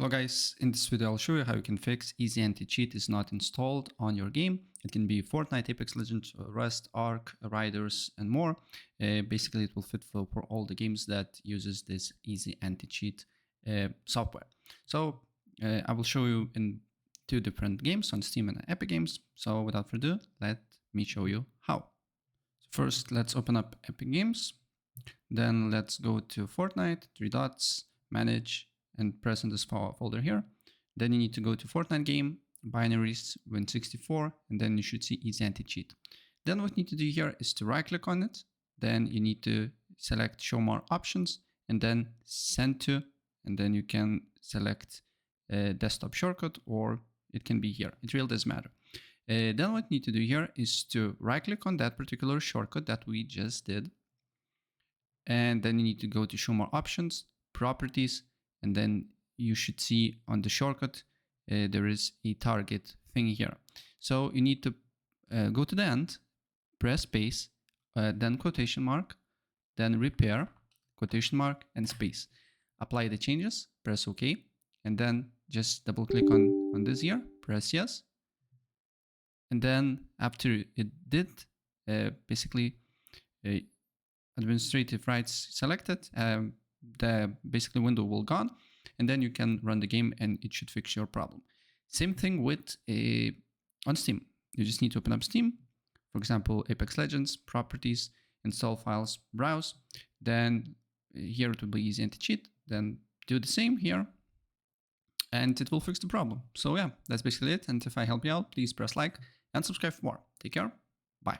Hello guys, in this video I'll show you how you can fix easy anti-cheat is not installed on your game. It can be Fortnite, Apex Legends, Rust, Ark, Riders and more. Basically it will fit for all the games that uses this easy anti-cheat software. So I will show you in two different games on Steam and Epic Games. So without further ado, let me show you how. First let's open up Epic Games. Then let's go to Fortnite, 3 dots, manage, and press on this folder here. Then you need to go to Fortnite game, binaries, Win64, and then you should see easy anti-cheat. Then what you need to do here is to right click on it. Then you need to select show more options and then send to, and then you can select a desktop shortcut or it can be here. It really doesn't matter. Then what you need to do here is to right click on that particular shortcut that we just did. And then you need to go to show more options, properties, and then you should see on the shortcut, there is a target thing here. So you need to go to the end, press space, then quotation mark, then repair, quotation mark, and space. Apply the changes, press OK, and then just double click on this here, press yes. And then after it did, basically, administrative rights selected, the basically window will gone, and then you can run the game and it should fix your problem. Same thing with on Steam. You just need to open up Steam, for example, Apex Legends, properties, install files, browse. Then here it will be easy anti-cheat. Then do the same here, and it will fix the problem. So yeah, that's basically it. And if I help you out, please press like and subscribe for more. Take care. Bye.